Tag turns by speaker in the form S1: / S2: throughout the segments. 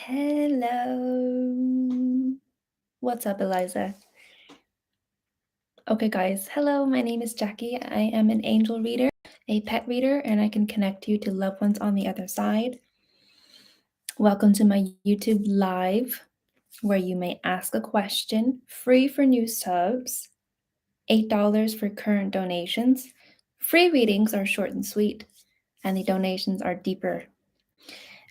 S1: Hello. What's up, Eliza? Okay, guys. Hello, my name is Jackie. I am an angel reader, a pet reader, and I can connect you to loved ones on the other side. Welcome to my YouTube live, where you may ask a question, free for new subs, $8 for current donations. Free readings are short and sweet, and the donations are deeper.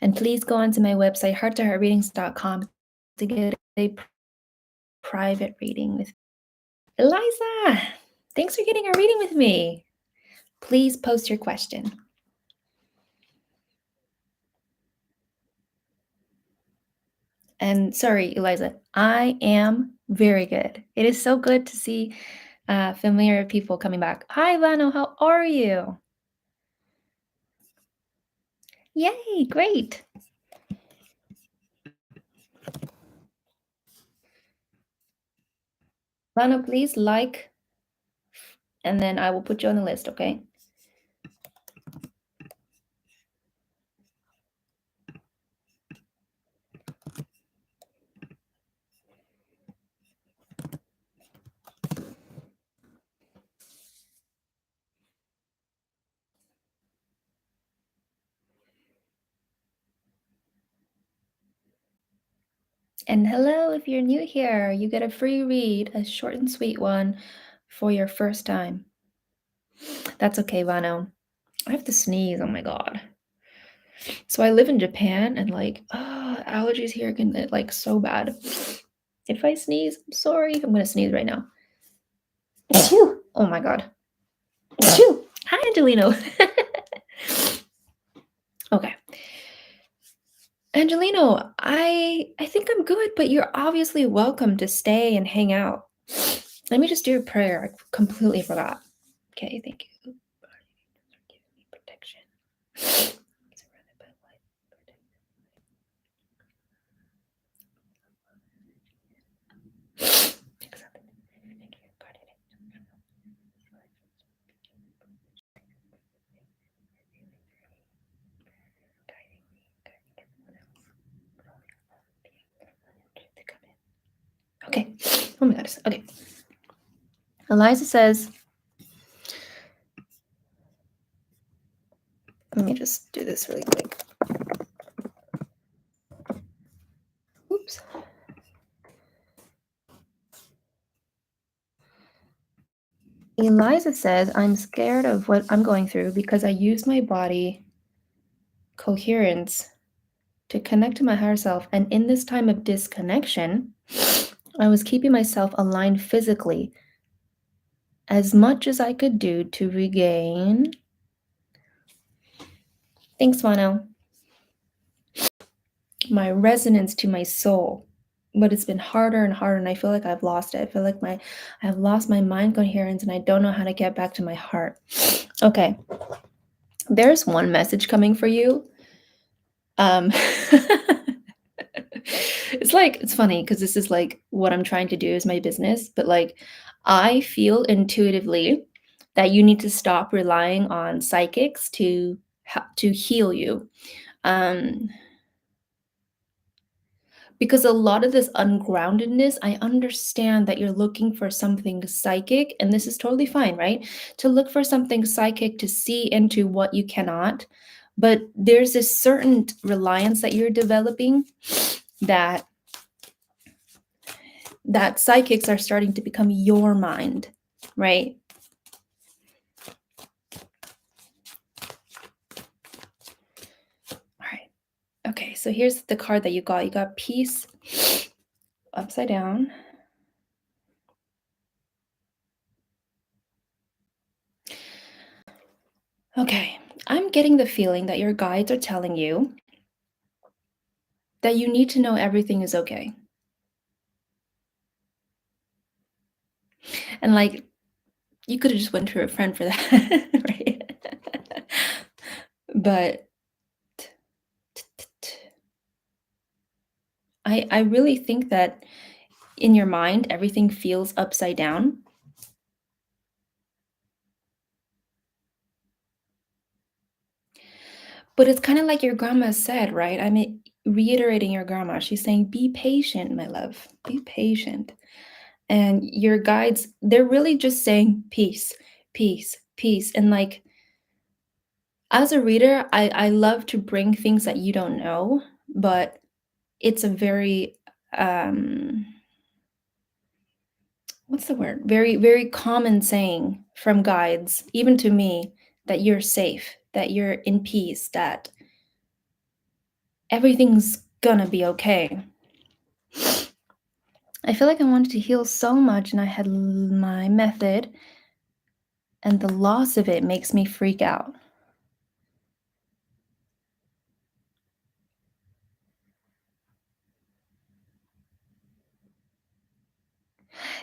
S1: And please go onto my website, hearttoheartreadings.com, to get a private reading with Eliza. Thanks for getting a reading with me. Please post your question. And sorry, Eliza, I am very good. It is so good to see familiar people coming back. Hi, Vano, how are you? Yay, great. Vano, please like, and then I will put you on the list, okay? And hello, if you're new here, you get a free read, a short and sweet one for your first time. That's okay, Vano. I have to sneeze, oh my God. So I live in Japan and allergies here can get like so bad. If I sneeze, I'm sorry. I'm gonna sneeze right now. Oh my God. Hi, Angelino. Okay. Angelino, I think I'm good, but you're obviously welcome to stay and hang out. Let me just do a prayer. I completely forgot. Okay, thank you. Give me protection. Surrounded by light, okay. Oh my God. Okay. Eliza says, let me just do this really quick. Oops. Eliza says, I'm scared of what I'm going through because I use my body coherence to connect to my higher self. And in this time of disconnection, I was keeping myself aligned physically as much as I could do to regain. Thanks, Vano. My resonance to my soul. But it's been harder and harder, and I feel like I've lost it. I feel like I've lost my mind coherence, and I don't know how to get back to my heart. Okay. There's one message coming for you. It's funny because this is like what I'm trying to do is my business, but like I feel intuitively that you need to stop relying on psychics to heal you. Because a lot of this ungroundedness, I understand that you're looking for something psychic, and this is totally fine, right? To look for something psychic to see into what you cannot. But there's this certain reliance that you're developing that psychics are starting to become your mind, right? All right. Okay, so here's the card that you got. You got peace upside down. Okay, I'm getting the feeling that your guides are telling you that you need to know everything is okay. And like, you could have just went to a friend for that, right? But I really think that in your mind, everything feels upside down. But it's kind of like your grandma said, right? I mean, reiterating your grandma. She's saying, be patient, my love. Be patient. And your guides, they're really just saying peace, peace, peace. And like, as a reader, I love to bring things that you don't know, but it's a very what's the word? Very, very common saying from guides, even to me, that you're safe, that you're in peace, that everything's gonna be okay. I feel like I wanted to heal so much and I had my method, and the loss of it makes me freak out.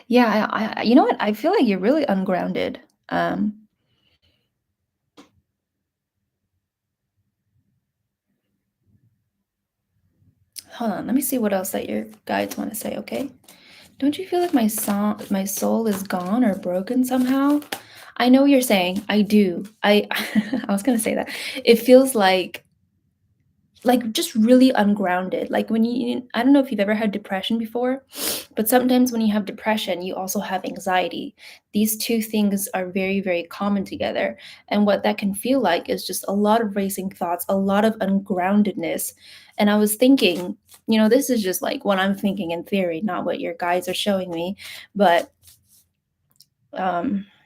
S1: Yeah, you know what? I feel like you're really ungrounded. Um, Hold on, let me see what else that your guides want to say, okay? Don't you feel like my soul is gone or broken somehow? I know what you're saying. I do. I I was gonna say that. It feels like just really ungrounded. Like when I don't know if you've ever had depression before, but sometimes when you have depression, you also have anxiety. These two things are very, very common together. And what that can feel like is just a lot of racing thoughts, a lot of ungroundedness. And I was thinking, this is just like what I'm thinking in theory, not what your guides are showing me. But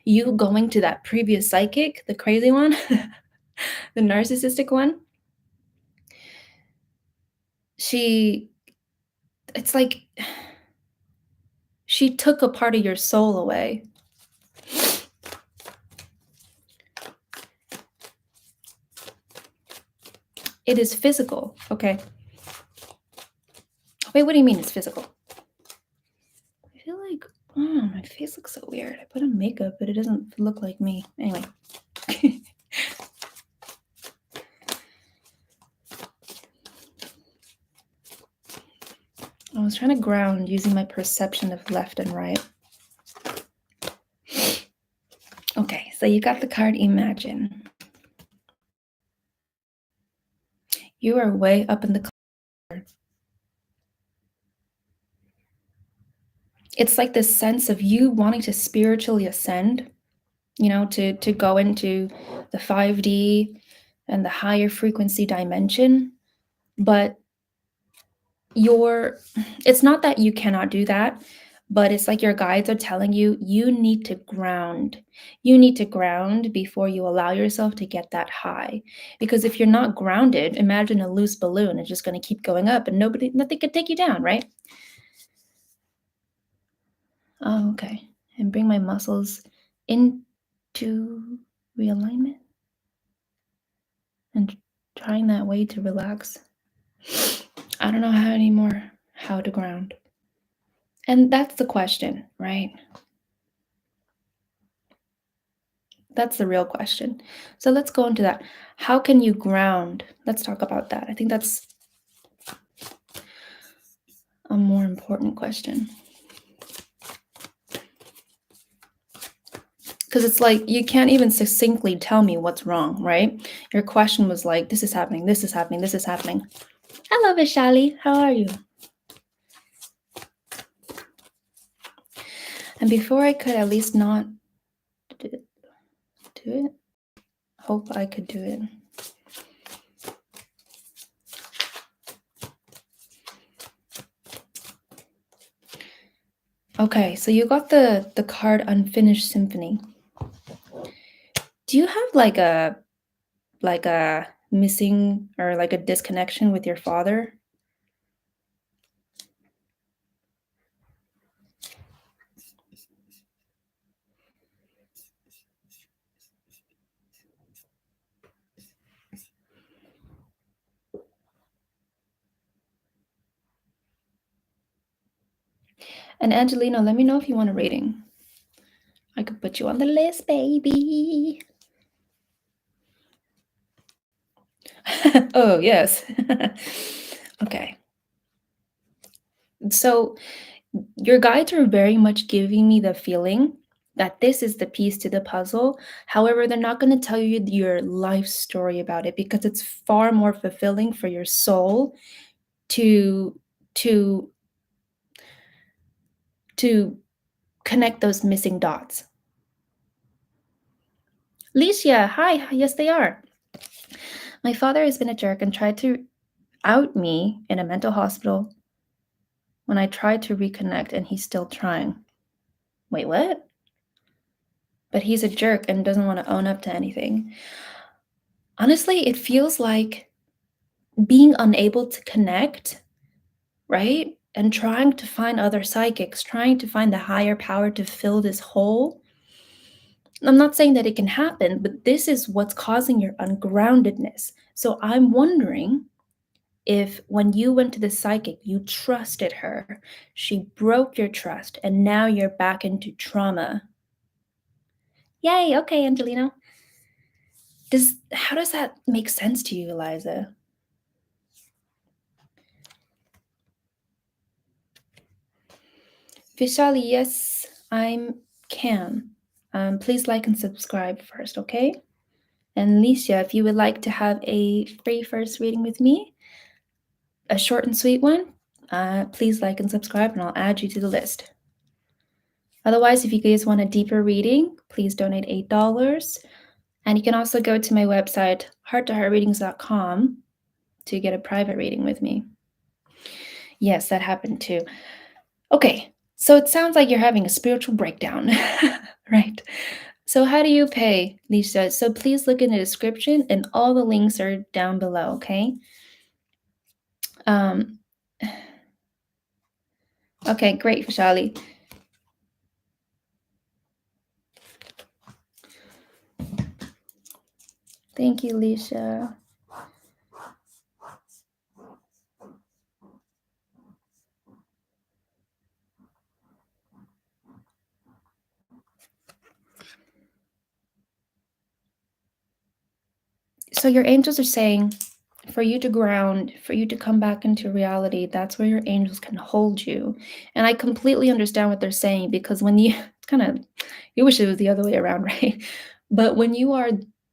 S1: you going to that previous psychic, the crazy one, the narcissistic one, she, it's like she took a part of your soul away. It is physical. Okay. Wait, what do you mean it's physical? I feel like, my face looks so weird. I put on makeup, but it doesn't look like me. Anyway. I was trying to ground using my perception of left and right. Okay, so you got the card Imagine. You are way up in the cloud. It's like this sense of you wanting to spiritually ascend, to go into the 5D and the higher frequency dimension. But it's not that you cannot do that, but it's like your guides are telling you you need to ground. You need to ground before you allow yourself to get that high. Because if you're not grounded, imagine a loose balloon. It's just going to keep going up and nothing could take you down, right? Oh, okay. And bring my muscles into realignment and trying that way to relax. I don't know how to ground. And that's the question, right? That's the real question. So let's go into that. How can you ground? Let's talk about that. I think that's a more important question. Because it's like you can't even succinctly tell me what's wrong, right? Your question was like, this is happening, this is happening, this is happening. Hello, Vishali. How are you? And before I could at least not do it, hope I could do it. Okay, so you got the card Unfinished Symphony. Do you have like a missing or like a disconnection with your father? And Angelino, let me know if you want a rating. I could put you on the list, baby. Oh, yes. Okay. So your guides are very much giving me the feeling that this is the piece to the puzzle. However, they're not going to tell you your life story about it because it's far more fulfilling for your soul to to to connect those missing dots. Lecia, hi. Yes, they are. My father has been a jerk and tried to out me in a mental hospital when I tried to reconnect, and he's still trying. Wait, what? But he's a jerk and doesn't want to own up to anything. Honestly, it feels like being unable to connect, right? And trying to find other psychics, trying to find the higher power to fill this hole. I'm not saying that it can happen, but this is what's causing your ungroundedness. So I'm wondering if when you went to the psychic, you trusted her, she broke your trust, and now you're back into trauma. Yay, okay, Angelino. How does that make sense to you, Eliza? Vishali, yes, I'm can. Please like and subscribe first, okay? And Lecia, if you would like to have a free first reading with me, a short and sweet one, please like and subscribe and I'll add you to the list. Otherwise, if you guys want a deeper reading, please donate $8. And you can also go to my website, hearttoheartreadings.com, to get a private reading with me. Yes, that happened too. Okay, so it sounds like you're having a spiritual breakdown, right? So how do you pay, Lisa? So please look in the description and all the links are down below, okay? Um, okay, great, Vishali. Thank you, Lisa. So your angels are saying for you to ground, for you to come back into reality, that's where your angels can hold you. And I completely understand what they're saying because when you, it's kind of, you wish it was the other way around, right? But when you are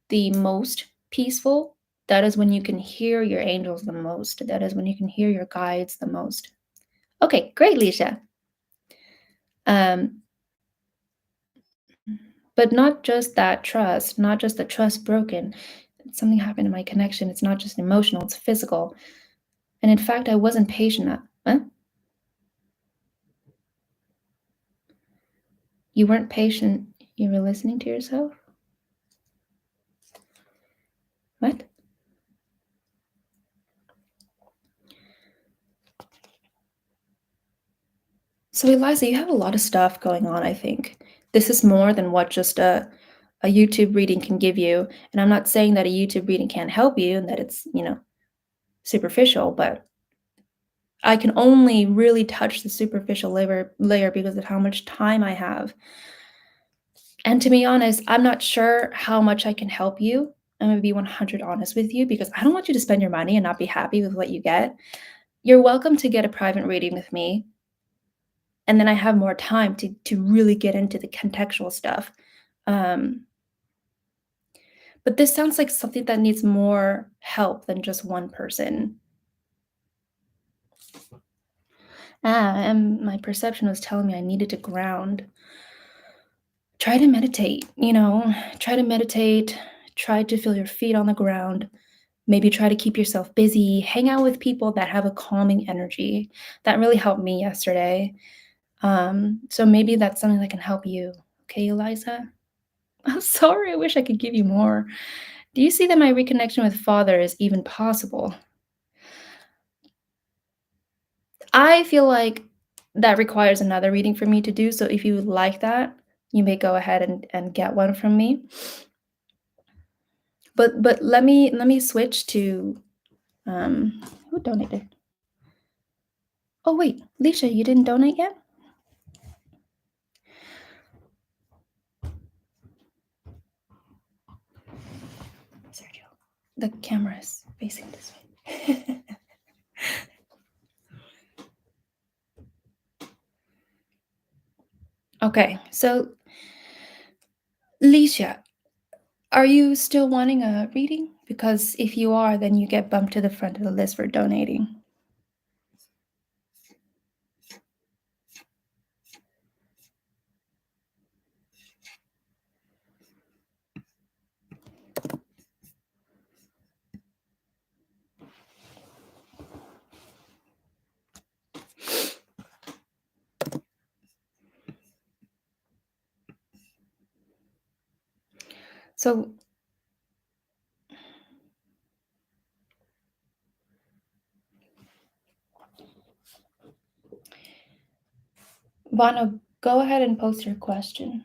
S1: the most peaceful, that is when you can hear your angels the most. That is when you can hear your guides the most. Okay, great, Lecia. Um, but not just that trust, not just the trust broken. Something happened in my connection. It's not just emotional, it's physical. And in fact, I wasn't patient. Huh? You weren't patient. You were listening to yourself? What? So, Eliza, you have a lot of stuff going on, I think. This is more than what just a YouTube reading can give you. And I'm not saying that a YouTube reading can't help you and that it's, superficial, but I can only really touch the superficial layer because of how much time I have. And to be honest, I'm not sure how much I can help you. I'm going to be 100 honest with you because I don't want you to spend your money and not be happy with what you get. You're welcome to get a private reading with me. And then I have more time to really get into the contextual stuff. But this sounds like something that needs more help than just one person. And my perception was telling me I needed to ground. Try to meditate, try to meditate, try to feel your feet on the ground. Maybe try to keep yourself busy, hang out with people that have a calming energy. That really helped me yesterday. So maybe that's something that can help you. Okay, Eliza? I'm sorry, I wish I could give you more. Do you see that my reconnection with Father is even possible? I feel like that requires another reading for me to do, so if you would like that, you may go ahead and get one from me. But let me switch to who donated? Oh wait, Lecia, you didn't donate yet? Sergio, the camera is facing this way. Okay, so Lecia, are you still wanting a reading? Because if you are, then you get bumped to the front of the list for donating. So, Vano, go ahead and post your question.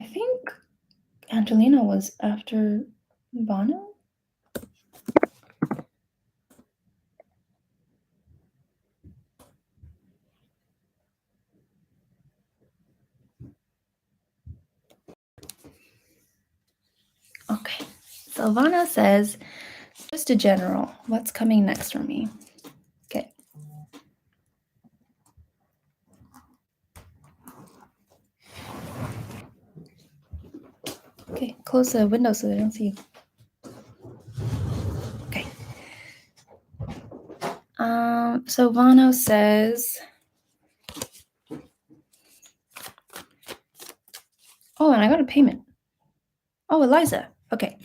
S1: I think Angelino was after Vano. Okay, so Vano says, just a general, what's coming next for me? Okay. Okay, close the window so they don't see you. Okay. So Vano says, oh, and I got a payment. Oh, Eliza. Okay.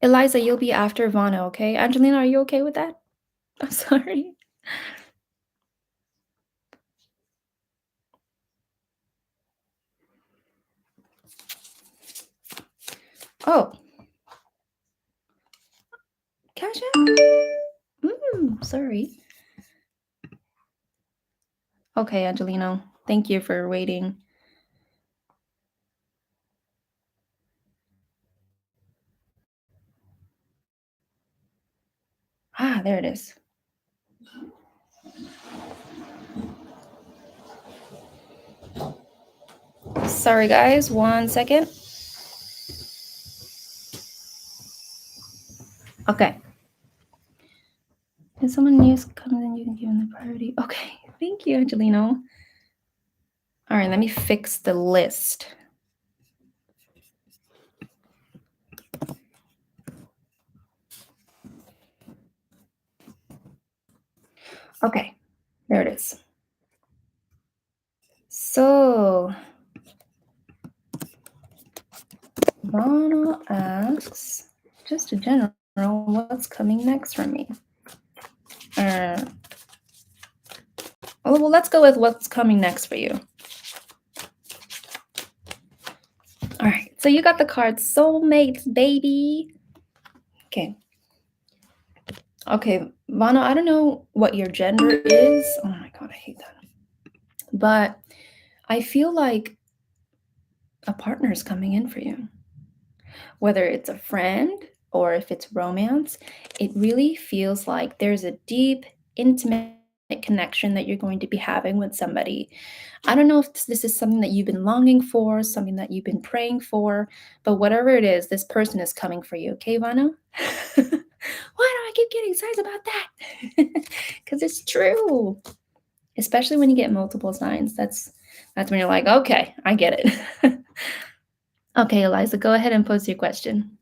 S1: Eliza, you'll be after Vano, okay? Angelina, are you okay with that? I'm sorry. Oh. Cash App? Sorry. Okay, Angelino. Thank you for waiting. Ah, there it is. Sorry, guys. 1 second. Okay. If someone new comes in, you can give them the priority. Okay. Thank you, Angelino. All right, let me fix the list. Okay, there it is. So, Vano asks, just a general, what's coming next for me? Well, let's go with what's coming next for you. All right, so you got the card Soulmates, baby. Okay. Okay, Vano, I don't know what your gender is. Oh my God, I hate that. But I feel like a partner is coming in for you. Whether it's a friend or if it's romance, it really feels like there's a deep, intimate connection that you're going to be having with somebody. I don't know if this is something that you've been longing for, something that you've been praying for, but whatever it is, this person is coming for you. Okay, Vano? Why do I keep getting signs about that? Because it's true. Especially when you get multiple signs. That's when you're like, okay, I get it. Okay, Eliza, go ahead and post your question.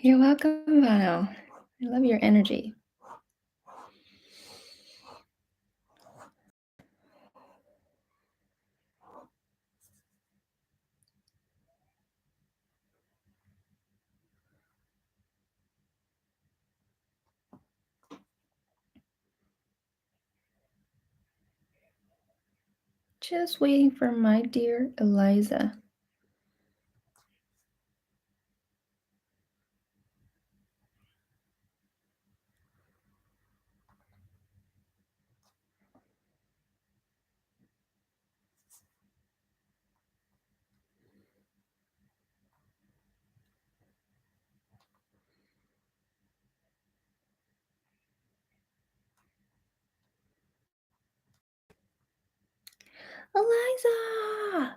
S1: You're welcome, Vano. I love your energy. Just waiting for my dear Eliza. Eliza!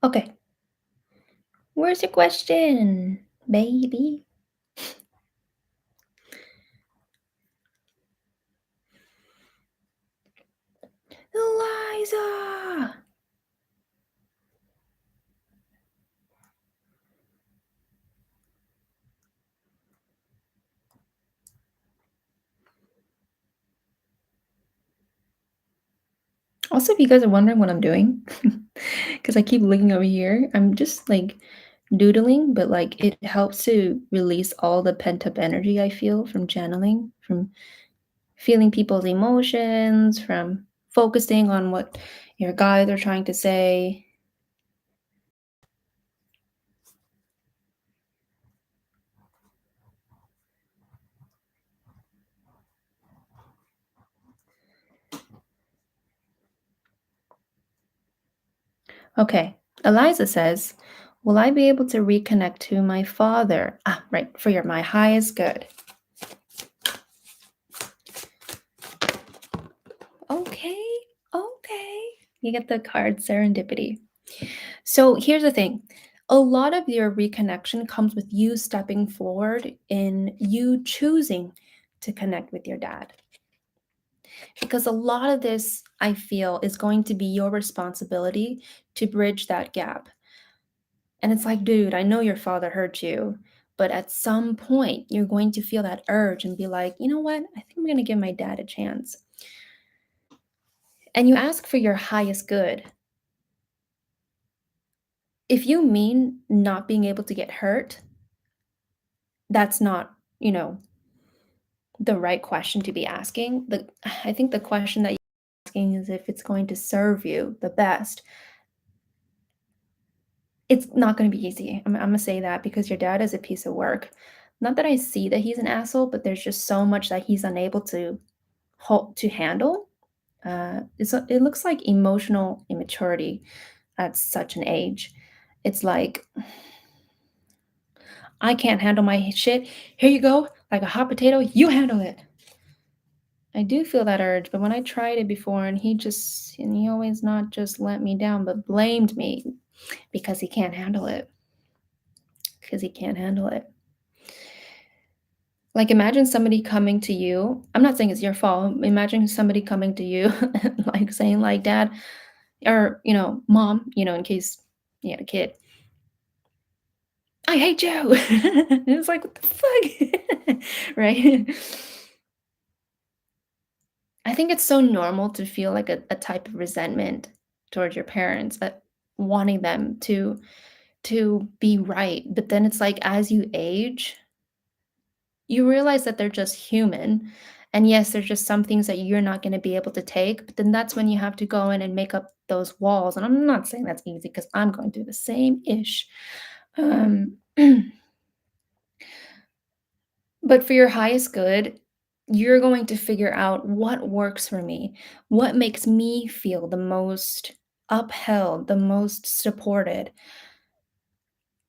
S1: Okay. Where's your question, baby? Eliza! Also, if you guys are wondering what I'm doing, because I keep looking over here, I'm just like doodling, but like it helps to release all the pent up energy I feel from channeling, from feeling people's emotions, from focusing on what your guides are trying to say. Okay, Eliza says, will I be able to reconnect to my father? Ah, right, for my highest good. Okay, okay. You get the card serendipity. So here's the thing, a lot of your reconnection comes with you stepping forward in you choosing to connect with your dad. Because a lot of this, I feel, is going to be your responsibility to bridge that gap. And it's like, dude, I know your father hurt you, but at some point, you're going to feel that urge and be like, you know what? I think I'm going to give my dad a chance. And you ask for your highest good. If you mean not being able to get hurt, that's not, the right question to be asking. I think the question that you're asking is if it's going to serve you the best. It's not going to be easy. I'm gonna say that because your dad is a piece of work. Not that I see that he's an asshole, but there's just so much that he's unable to handle. It looks like emotional immaturity at such an age. It's like I can't handle my shit. Here you go, like a hot potato. You handle it. I do feel that urge, but when I tried it before, and he always not just let me down, but blamed me because he can't handle it. Because he can't handle it. Like, imagine somebody coming to you. I'm not saying it's your fault. Imagine somebody coming to you, like saying, like, Dad, or Mom, in case you had a kid. I hate you. It's like, what the fuck, right? I think it's so normal to feel like a type of resentment towards your parents, that wanting them to be right. But then it's like as you age, you realize that they're just human. And yes, there's just some things that you're not going to be able to take, but then that's when you have to go in and make up those walls. And I'm not saying that's easy because I'm going through the same ish. Um, but for your highest good, you're going to figure out what works for me, what makes me feel the most upheld, the most supported.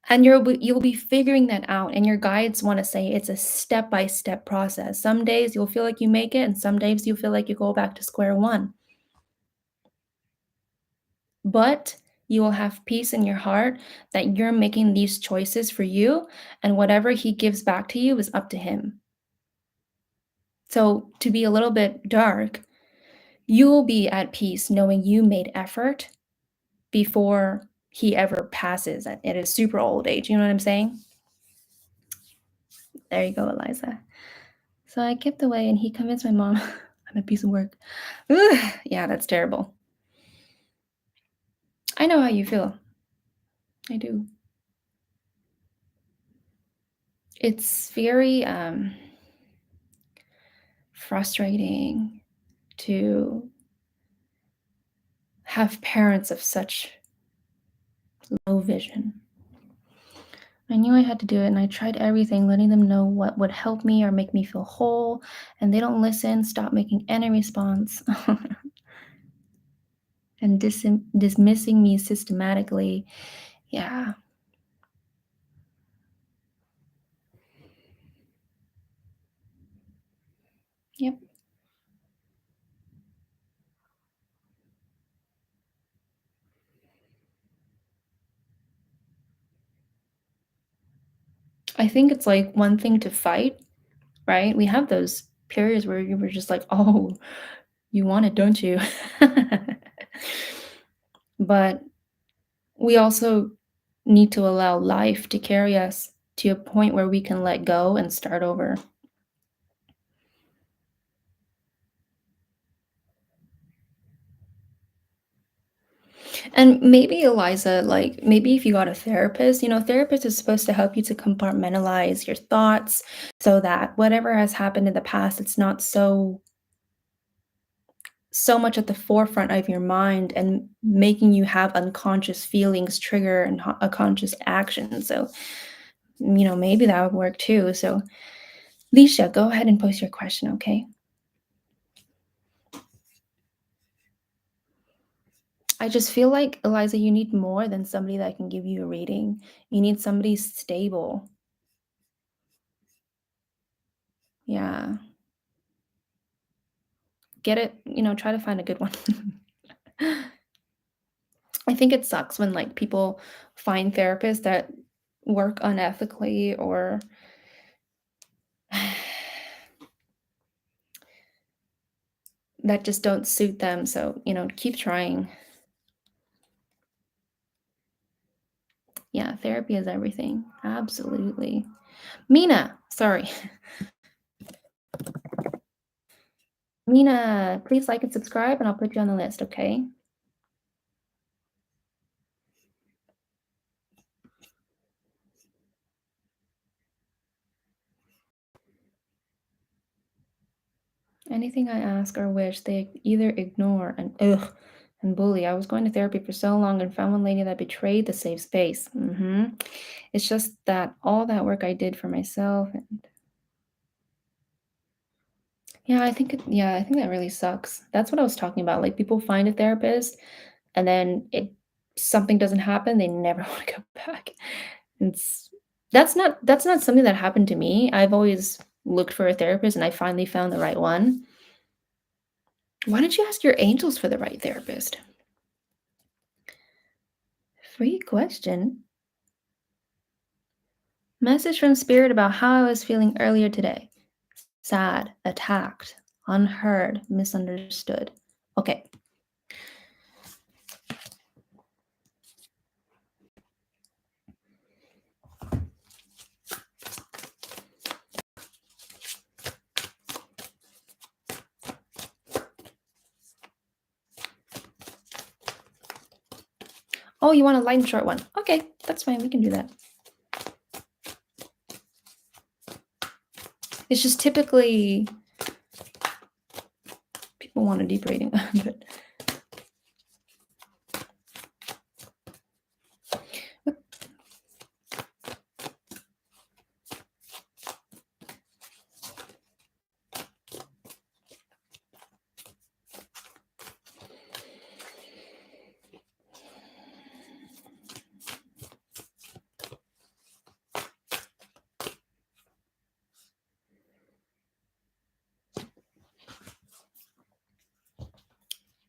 S1: And you'll be figuring that out, and your guides wanna say it's a step-by-step process. Some days you'll feel like you make it, and some days you feel like you go back to square one. But you will have peace in your heart that you're making these choices for you, and whatever he gives back to you is up to him. So, to be a little bit dark, you'll be at peace knowing you made effort before he ever passes at a super old age, you know what I'm saying? There you go, Eliza. So I kept away, and he convinced my mom I'm a piece of work. Ugh, yeah, that's terrible. I know how you feel. I do. It's very frustrating to have parents of such low vision. I knew I had to do it, and I tried everything, letting them know what would help me or make me feel whole, and they don't listen, stop making any response, and dismissing me systematically. Yeah. Yep. I think it's like one thing to fight, right? We have those periods where you were just like, "Oh, you want it, don't you?" But we also need to allow life to carry us to a point where we can let go and start over. And maybe Eliza, like maybe if you got a therapist, a therapist is supposed to help you to compartmentalize your thoughts so that whatever has happened in the past, it's not so much at the forefront of your mind and making you have unconscious feelings trigger and a conscious action. So, maybe that would work too. So, Lecia, go ahead and post your question, okay? I just feel like, Eliza, you need more than somebody that can give you a reading. You need somebody stable. Yeah. Get it, try to find a good one. I think it sucks when like people find therapists that work unethically or that just don't suit them. So, keep trying. Yeah, therapy is everything. Absolutely. Mina, sorry. Mina, please like and subscribe and I'll put you on the list, okay? Anything I ask or wish, they either ignore and bully. I was going to therapy for so long and found one lady that betrayed the safe space. It's just that all that work I did for myself. Yeah, I think that really sucks. That's what I was talking about. Like people find a therapist and then something doesn't happen, they never want to go back. It's that's not something that happened to me. I've always looked for a therapist and I finally found the right one. Why don't you ask your angels for the right therapist? Free question. Message from spirit about how I was feeling earlier today. Sad, attacked, unheard, misunderstood. Okay. Oh, you want a light and short one? Okay, that's fine. We can do that. It's just typically people want a deep reading, but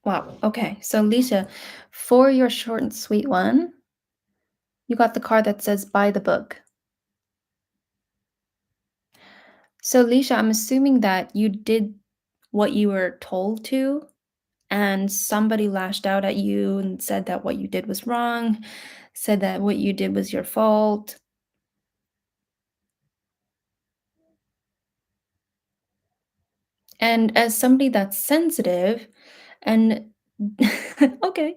S1: wow. Okay, so Lisa, for your short and sweet one, you got the card that says "Buy the book." So, Lisa, I'm assuming that you did what you were told to, and somebody lashed out at you and said that what you did was wrong, said that what you did was your fault. And as somebody that's sensitive and okay,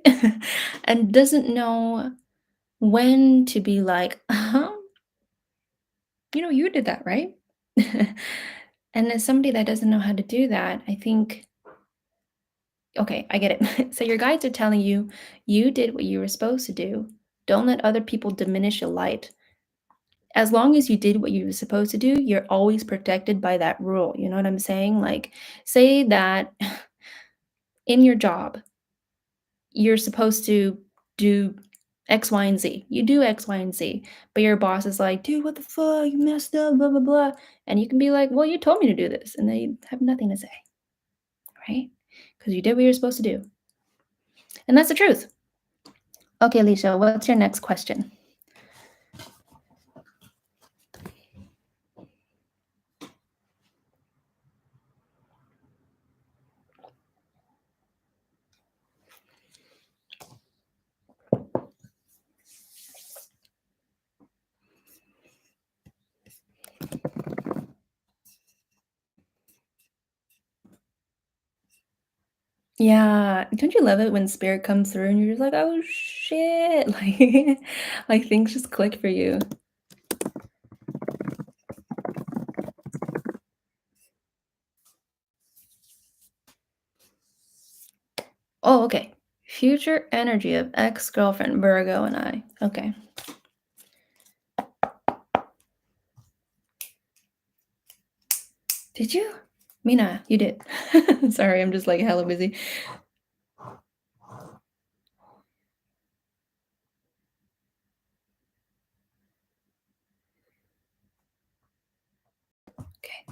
S1: and doesn't know when to be like, you did that, right? And as somebody that doesn't know how to do that, I think, okay, I get it. So your guides are telling you, you did what you were supposed to do. Don't let other people diminish your light. As long as you did what you were supposed to do, you're always protected by that rule. You know what I'm saying? Like, say that in your job, you're supposed to do X, Y, and Z. You do X, Y, and Z, but your boss is like, dude, what the fuck? You messed up, blah, blah, blah. And you can be like, well, you told me to do this. And they have nothing to say, right? Because you did what you're supposed to do. And that's the truth. Okay, Alicia, what's your next question? Yeah, don't you love it when spirit comes through and you're just like, "Oh, shit," like things just click for you. Oh, okay. Future energy of ex-girlfriend, Virgo, and I. Okay. Did you? Mina, you did. Sorry, I'm just like hella busy. Okay.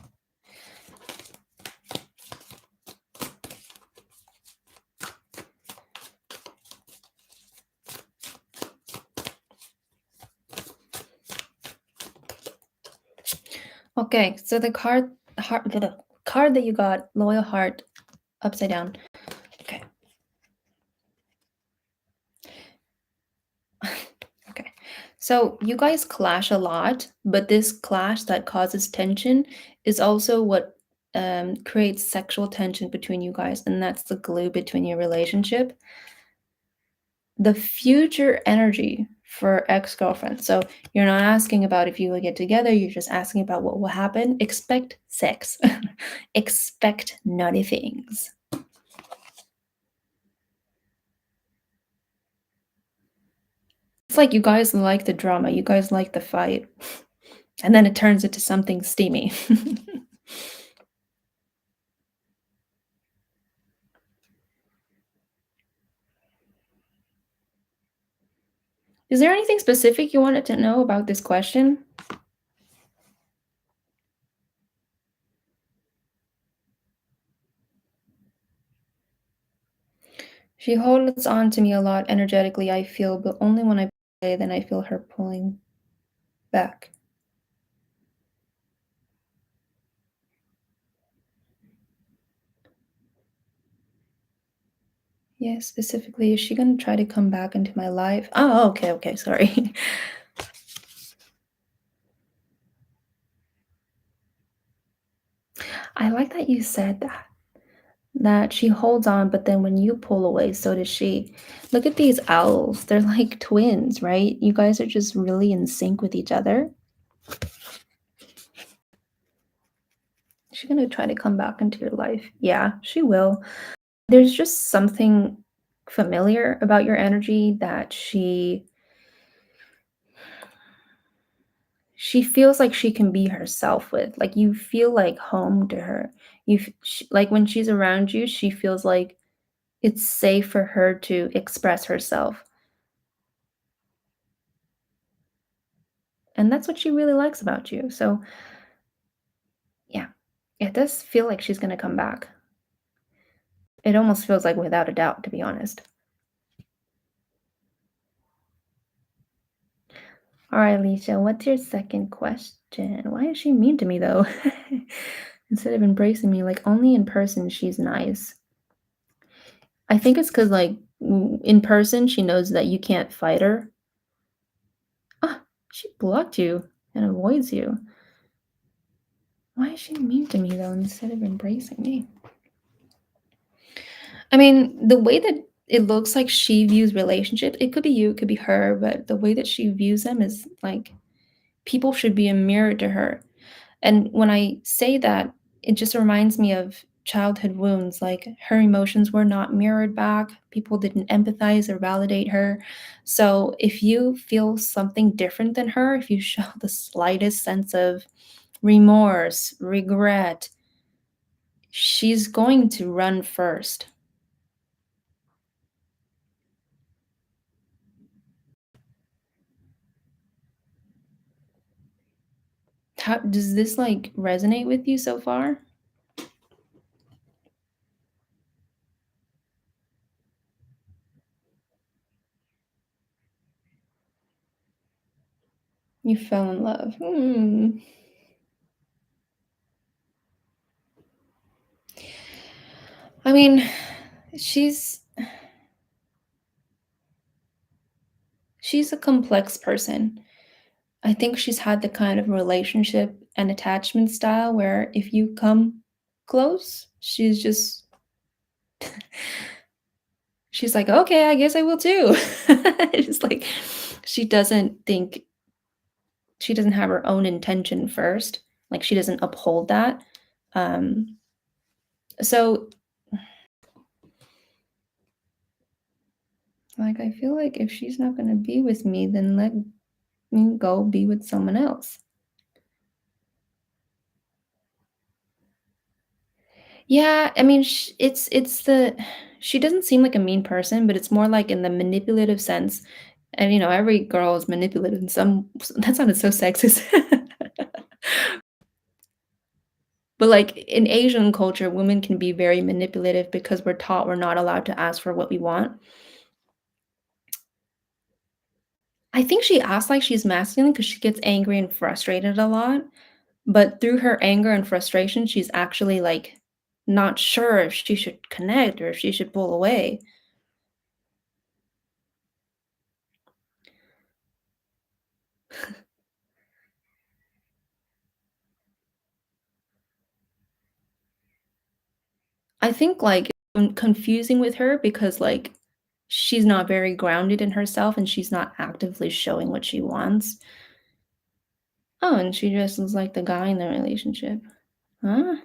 S1: Okay, so the card that you got, loyal heart, upside down. Okay. Okay. So you guys clash a lot, but this clash that causes tension is also what creates sexual tension between you guys, and that's the glue between your relationship. The future energy for ex-girlfriend. So you're not asking about if you will get together, you're just asking about what will happen. Expect sex. Expect naughty things. It's like you guys like the drama, you guys like the fight, and then it turns into something steamy. Is there anything specific you wanted to know about this question? She holds on to me a lot energetically, I feel, but only when I play, then I feel her pulling back. Yeah, specifically, is she gonna try to come back into my life? Oh, okay, okay, sorry. I like that you said that. That she holds on, but then when you pull away, so does she. Look at these owls. They're like twins, right? You guys are just really in sync with each other. Is she gonna try to come back into your life? Yeah, she will. There's just something familiar about your energy that she feels like she can be herself with. Like you feel like home to her. Like when she's around you, she feels like it's safe for her to express herself. And that's what she really likes about you. So, yeah, it does feel like she's going to come back. It almost feels like without a doubt, to be honest. All right, Alicia, what's your second question? Why is she mean to me though? Instead of embracing me, like only in person, she's nice. I think it's because, like, in person, she knows that you can't fight her. Ah, she blocked you and avoids you. Why is she mean to me though instead of embracing me? I mean, the way that it looks like she views relationships, it could be you, it could be her, but the way that she views them is like people should be a mirror to her. And when I say that, it just reminds me of childhood wounds. Like her emotions were not mirrored back, people didn't empathize or validate her. So if you feel something different than her, if you show the slightest sense of remorse, regret, she's going to run first. How does this like resonate with you so far? You fell in love. Hmm. I mean, she's she's a complex person. I think she's had the kind of relationship and attachment style where if you come close, she's just She's like, "Okay, I guess I will too." It's like she doesn't think she doesn't have her own intention first, like, she doesn't uphold that, so, like, I feel like if she's not gonna be with me, then let me go be with someone else. Yeah, I mean, it's the she doesn't seem like a mean person, but it's more like in the manipulative sense, and, every girl is manipulative in some that sounded so sexist. But, like, in Asian culture, women can be very manipulative because we're taught we're not allowed to ask for what we want. I think she acts like she's masculine because she gets angry and frustrated a lot, but through her anger and frustration, she's actually, like, not sure if she should connect or if she should pull away. I think, like, confusing with her because, like, she's not very grounded in herself and she's not actively showing what she wants. Oh, and she dresses like the guy in the relationship. Huh?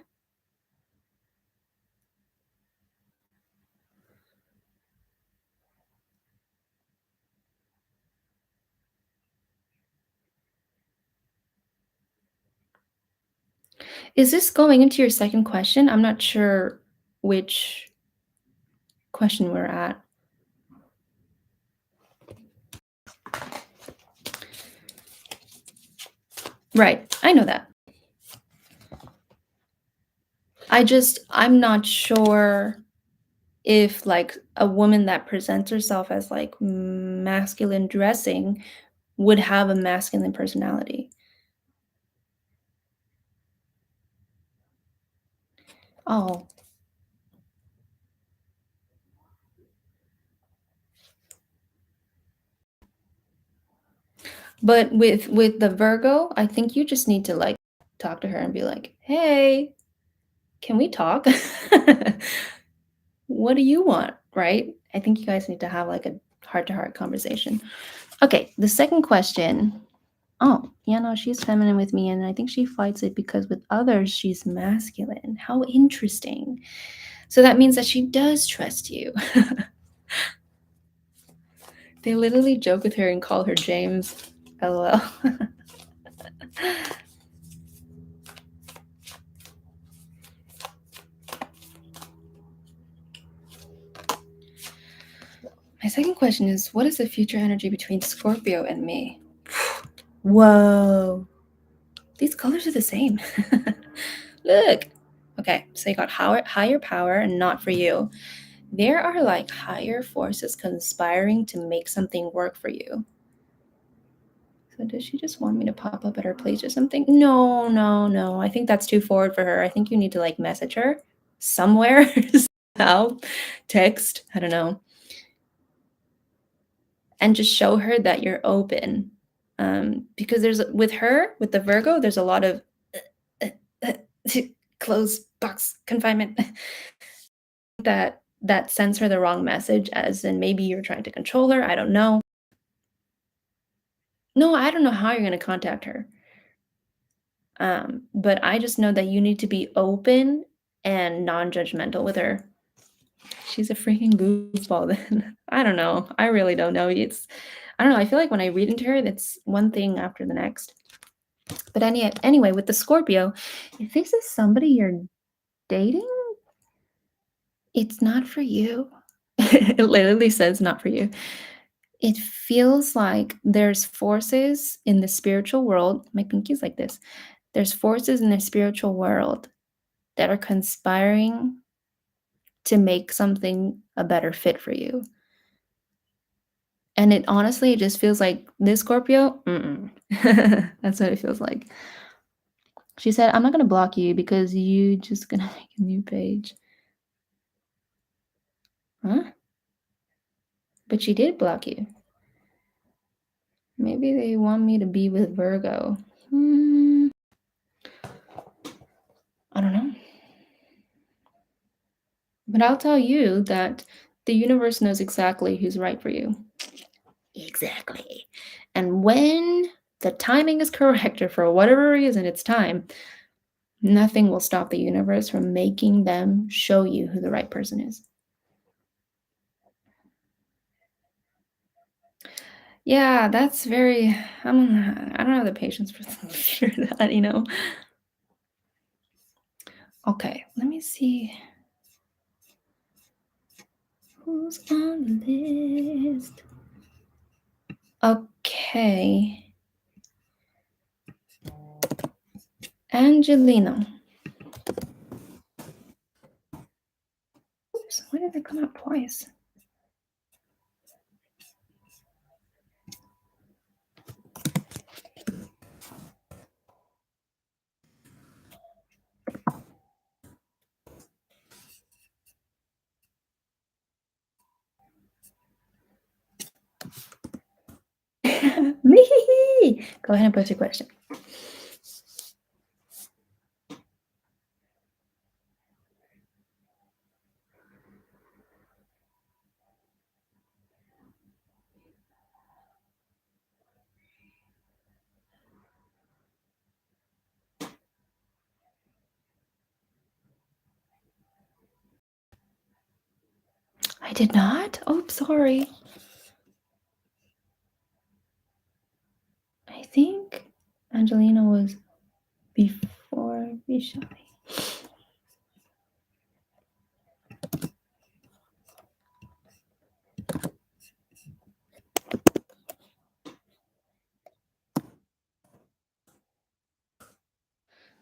S1: Is this going into your second question? I'm not sure which question we're at. Right, I know that. I'm not sure if, like, a woman that presents herself as, like, masculine dressing would have a masculine personality. Oh, but with the Virgo, I think you just need to, like, talk to her and be like, "Hey, can we talk? What do you want?" Right? I think you guys need to have, like, a heart-to-heart conversation. Okay, the second question. Oh, yeah, no, she's feminine with me, and I think she fights it because with others, she's masculine. How interesting. So that means that she does trust you. They literally joke with her and call her James. LOL. My second question is, what is the future energy between Scorpio and me? Whoa. These colors are the same. Look. Okay, so you got higher power and not for you. There are like higher forces conspiring to make something work for you. So does she just want me to pop up at her place or something? No, no, no. I think that's too forward for her. I think you need to like message her somewhere, somehow, text, I don't know, and just show her that you're open. Because there's with her, with the Virgo, there's a lot of uh, uh, close box confinement that sends her the wrong message, as in maybe you're trying to control her. I don't know. No, I don't know how you're gonna contact her. But I just know that you need to be open and non-judgmental with her. She's a freaking goofball then. I don't know. I really don't know. I don't know. I feel like when I read into her, that's one thing after the next. But anyway, with the Scorpio, if this is somebody you're dating, it's not for you. It literally says not for you. It feels like there's forces in the spiritual world. My pinky's like this. There's forces in the spiritual world that are conspiring to make something a better fit for you. And it honestly, it just feels like this Scorpio, mm-mm. That's what it feels like. She said, I'm not gonna block you because you just gonna make a new page. Huh? But she did block you. Maybe they want me to be with Virgo. Hmm, I don't know. But I'll tell you that The universe knows exactly who's right for you. Exactly. And when the timing is correct, or for whatever reason it's time, nothing will stop the universe from making them show you who the right person is. Yeah, that's very. I don't have the patience for that. Okay, let me see who's on the list. Okay, Angelino. Oops, why did it come out twice? Me. Go ahead and put your question. I did not? Oh, sorry. I think Angelina was before Vishali.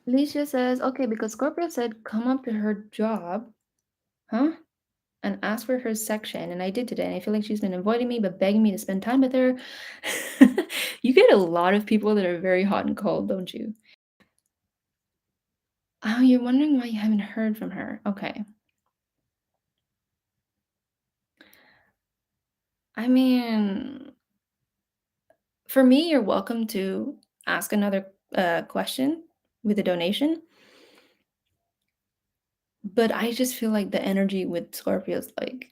S1: Lecia says, okay, because Scorpio said come up to her job, huh? And ask for her section. And I did today. And I feel like she's been avoiding me, but begging me to spend time with her. You get a lot of people that are very hot and cold, don't you? Oh, you're wondering why you haven't heard from her. Okay. I mean, for me, you're welcome to ask another question with a donation. But I just feel like the energy with Scorpios, like,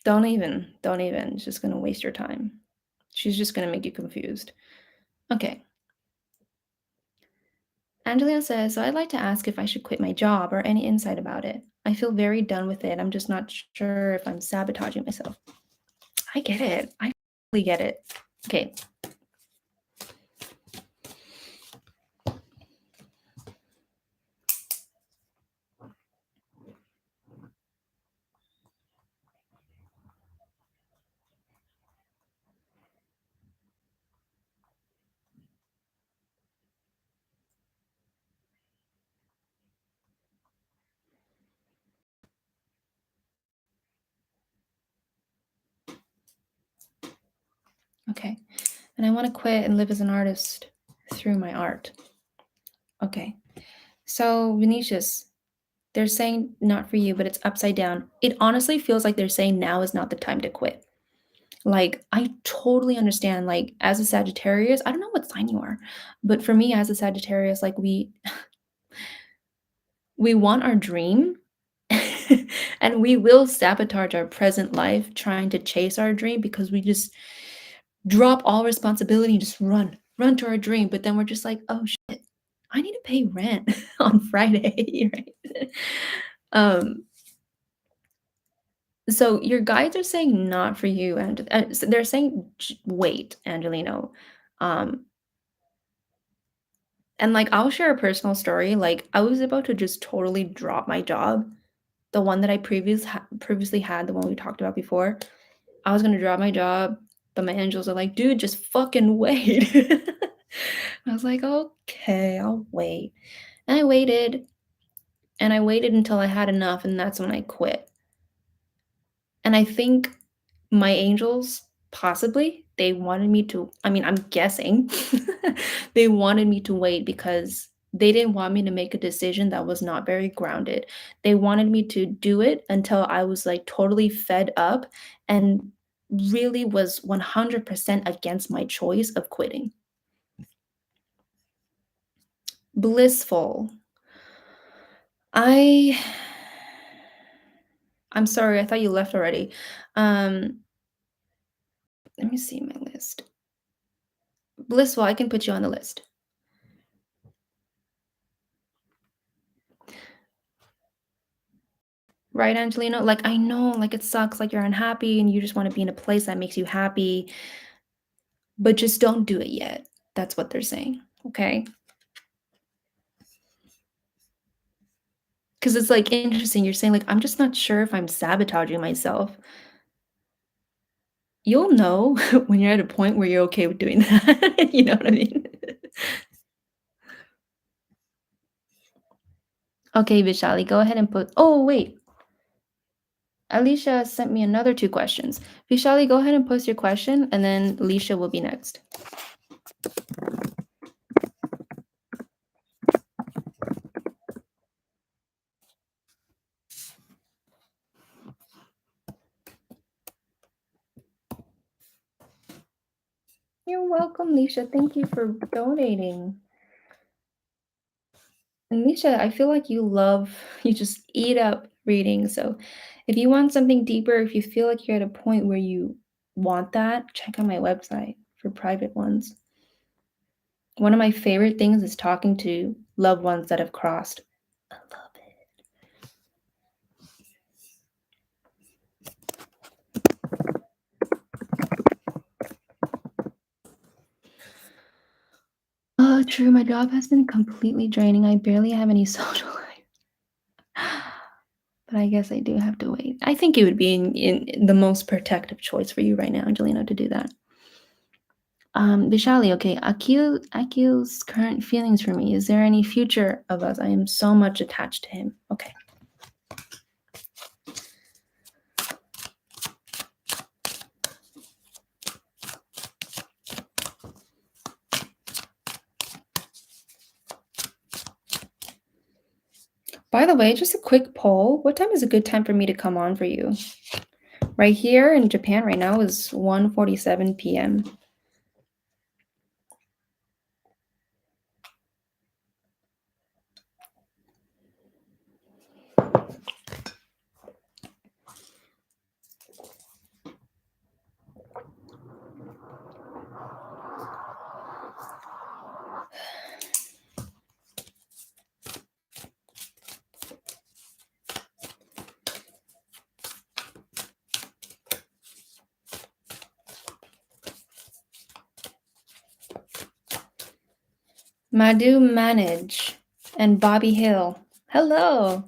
S1: don't even. It's just gonna waste your time. She's just gonna make you confused. Okay. Angelina says, so I'd like to ask if I should quit my job or any insight about it. I feel very done with it. I'm just not sure if I'm sabotaging myself. I get it. I really get it. Okay. Okay. And I want to quit and live as an artist through my art. Okay. So, Vinicius, they're saying not for you, but it's upside down. It honestly feels like they're saying now is not the time to quit. Like, I totally understand. Like, as a Sagittarius, I don't know what sign you are, but for me, as a Sagittarius, like, we want our dream, and we will sabotage our present life trying to chase our dream because we just drop all responsibility and just run to our dream. But then we're just like, oh shit, I need to pay rent on Friday, right? Um, so your guides are saying not for you, and so they're saying wait, Angelino. Um, and like I'll share a personal story. Like I was about to just totally drop my job, the one that I previously had, the one we talked about before. I was gonna drop my job, but my angels are like, dude, just fucking wait. I was like, okay, I'll wait. And I waited, and I waited until I had enough, and that's when I quit. And I think my angels, possibly, they wanted me to, I mean, I'm guessing, they wanted me to wait because they didn't want me to make a decision that was not very grounded. They wanted me to do it until I was like totally fed up and really was 100% against my choice of quitting. Blissful. I I'm sorry, I thought you left already. Um, Let me see my list. Blissful, I can put you on the list. Right, Angelino? Like, I know, like, it sucks, like, you're unhappy and you just wanna be in a place that makes you happy, but just don't do it yet. That's what they're saying, okay? Because it's, like, interesting, you're saying, like, "I'm just not sure if I'm sabotaging myself." You'll know when you're at a point where you're okay with doing that, you know what I mean? Okay, Vishali, go ahead and put oh, wait, Alicia sent me another 2 questions. Vishali, go ahead and post your question, and then Alicia will be next. You're welcome, Lisha. Thank you for donating. And Lisha, I feel like you just eat up reading. So if you want something deeper, if you feel like you're at a point where you want that, check out my website for private ones. One of my favorite things is talking to loved ones that have crossed. I love it. Oh, true. My job has been completely draining. I barely have any social life. But I guess I do have to wait. I think it would be in the most protective choice for you right now, Angelina, to do that. Vishali, okay, Akil's current feelings for me. Is there any future of us? I am so much attached to him. Okay. By the way, just a quick poll. What time is a good time for me to come on for you? Right here in Japan right now is 1:47 p.m. Madhu Manage and Bobby Hill. Hello.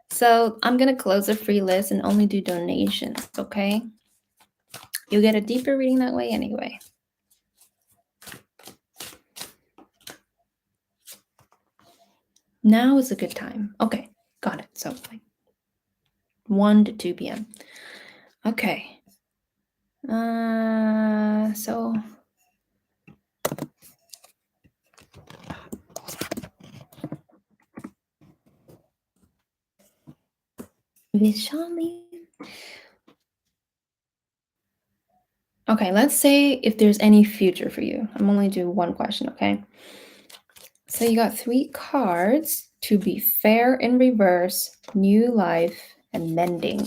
S1: So I'm gonna close the free list and only do donations, okay? You'll get a deeper reading that way anyway. Now is a good time. Okay, got it. So like 1 to 2 p.m. Okay. So Vishali. Okay, let's say if there's any future for you. I'm only doing one question, okay? So you got 3 cards: to be fair in reverse, new life, and mending.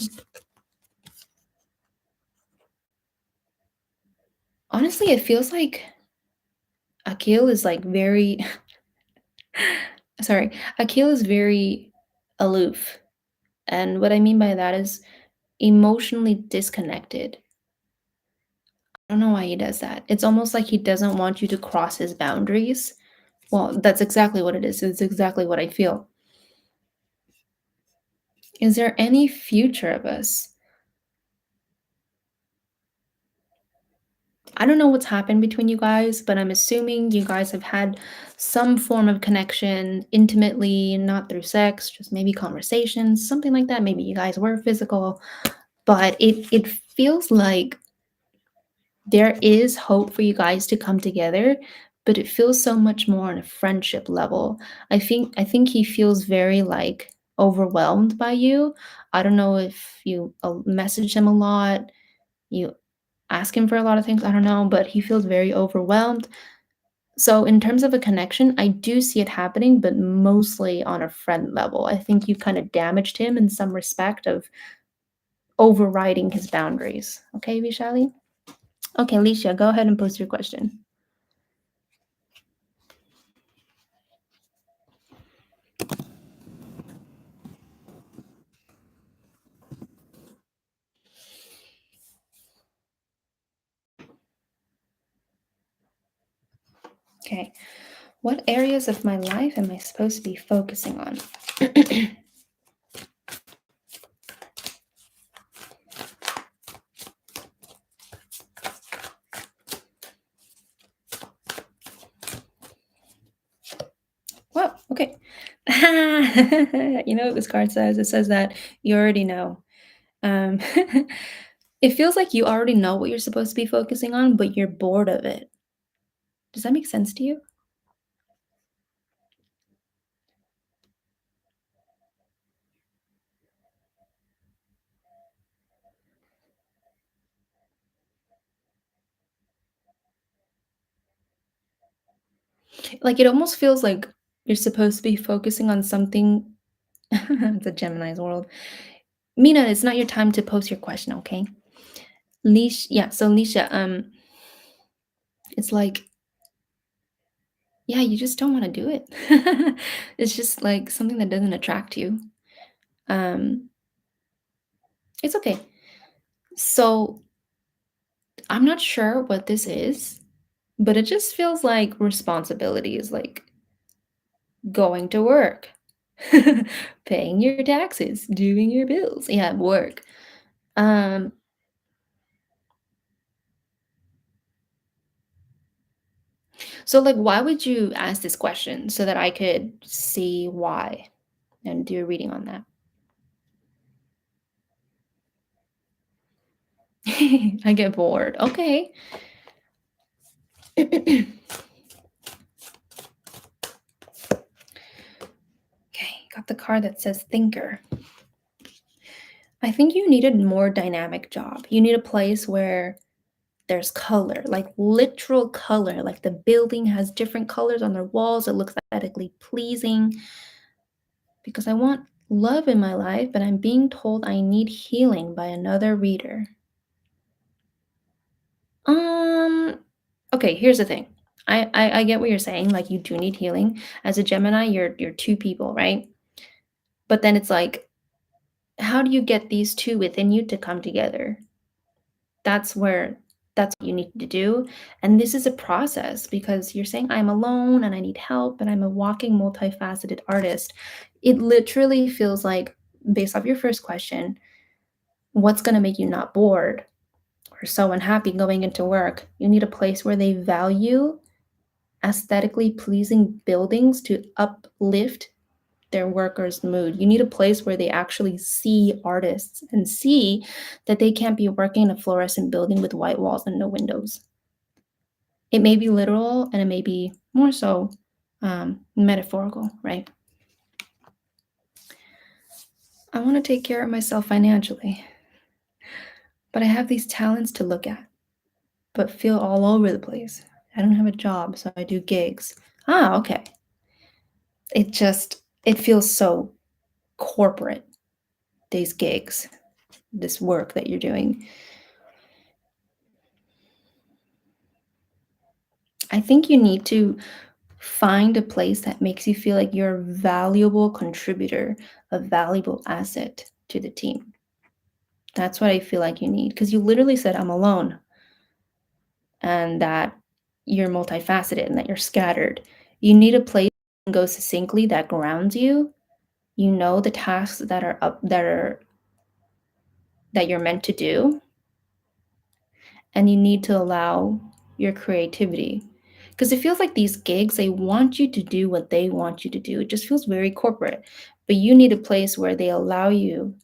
S1: Honestly, it feels like Akil is like very sorry, Akil is very aloof. And what I mean by that is emotionally disconnected. I don't know why he does that. It's almost like he doesn't want you to cross his boundaries. Well, that's exactly what it is. It's exactly what I feel. Is there any future of us? I don't know what's happened between you guys, but I'm assuming you guys have had some form of connection intimately, not through sex, just maybe conversations, something like that. Maybe you guys were physical, but it feels like there is hope for you guys to come together, but it feels so much more on a friendship level. I think he feels very like overwhelmed by you. I don't know if you message him a lot, you ask him for a lot of things, I don't know, but he feels very overwhelmed. So in terms of a connection, I do see it happening, but mostly on a friend level. I think you kind of damaged him in some respect of overriding his boundaries. Okay, Vishali? Okay, Lecia, go ahead and post your question. Okay. What areas of my life am I supposed to be focusing on? Whoa, okay. You know what this card says? It says that you already know. Um, it feels like you already know what you're supposed to be focusing on, but you're bored of it. Does that make sense to you? Like it almost feels like you're supposed to be focusing on something. It's a Gemini's world. Mina, it's not your time to post your question, okay? Leash, yeah. So Lecia, it's like, yeah, you just don't want to do it. It's just like something that doesn't attract you. Um, it's okay. So I'm not sure what this is, but it just feels like responsibility is like going to work, paying your taxes, doing your bills. Yeah, work. Um, so like why would you ask this question so that I could see why and do a reading on that? I get bored. Okay. Okay, got the card that says thinker. I think you need a more dynamic job. You need a place where there's color, like literal color, like the building has different colors on their walls. It looks aesthetically pleasing because I want love in my life, but I'm being told I need healing by another reader. Um, okay, here's the thing. I get what you're saying. Like you do need healing. As a Gemini, you're two people, right? But then it's like, how do you get these two within you to come together? That's where that's what you need to do. And this is a process because you're saying I'm alone and I need help and I'm a walking multifaceted artist. It literally feels like, based off your first question, what's going to make you not bored or so unhappy going into work? You need a place where they value aesthetically pleasing buildings to uplift their workers' mood. You need a place where they actually see artists and see that they can't be working in a fluorescent building with white walls and no windows. It may be literal and it may be more so metaphorical, right? I want to take care of myself financially, but I have these talents to look at, but feel all over the place. I don't have a job, so I do gigs. Ah, okay. It feels so corporate, these gigs, this work that you're doing. I think you need to find a place that makes you feel like you're a valuable contributor, a valuable asset to the team. That's what I feel like you need because you literally said, I'm alone, and that you're multifaceted and that you're scattered. You need a place that goes succinctly that grounds you. You know the tasks that are up that you're meant to do, and you need to allow your creativity because it feels like these gigs they want you to do what they want you to do. It just feels very corporate, but you need a place where they allow you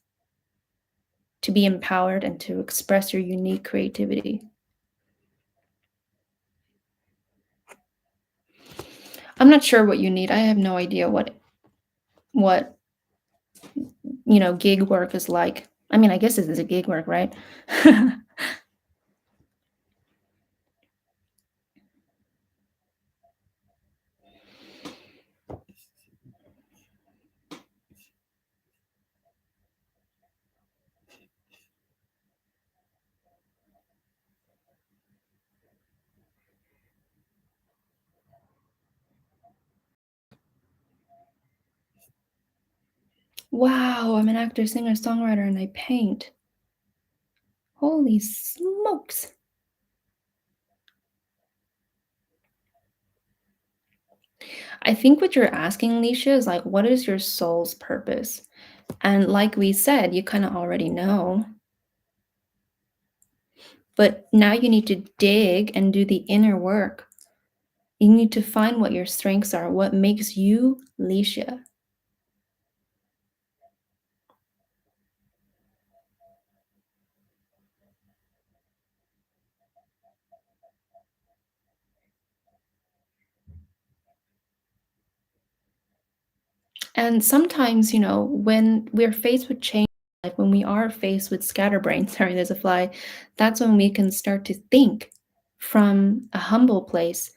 S1: to be empowered and to express your unique creativity. I'm not sure what you need. I have no idea what gig work is like. I mean, I guess it is a gig work, right? Wow, I'm an actor, singer, songwriter, and I paint. Holy smokes. I think what you're asking, Lecia, is like, what is your soul's purpose? And like we said, you kind of already know. But now you need to dig and do the inner work. You need to find what your strengths are, what makes you Lecia. And sometimes, when we're faced with change, like when we are faced with scatterbrain, sorry, there's a fly, that's when we can start to think from a humble place,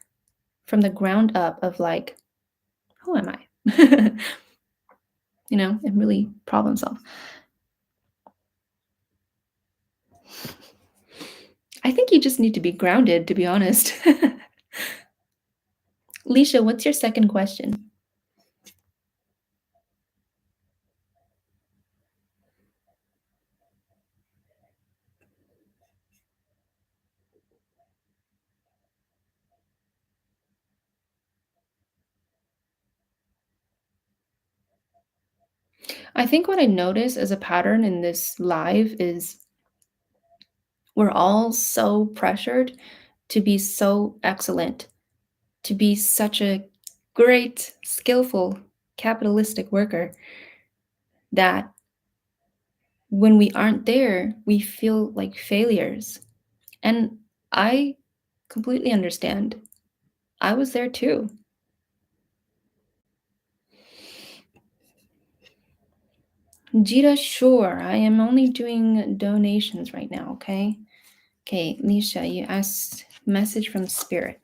S1: from the ground up of like, who am I? And really problem solve. I think you just need to be grounded, to be honest. Lecia, what's your second question? I think what I notice as a pattern in this live is we're all so pressured to be so excellent, to be such a great, skillful, capitalistic worker that when we aren't there, we feel like failures. And I completely understand. I was there too. Jita, sure. I am only doing donations right now, okay? Okay, Nisha, you asked message from spirit.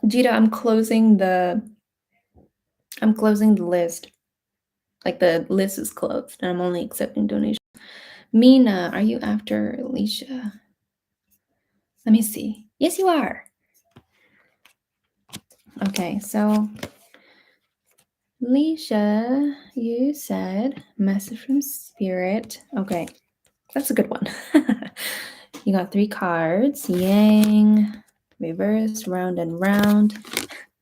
S1: Jita, I'm closing the list. Like the list is closed and I'm only accepting donations. Mina, are you after Alicia? Let me see. Yes, you are. Okay, so Alicia, you said message from spirit. Okay, that's a good one. You got 3 cards. Yang, reverse, round and round.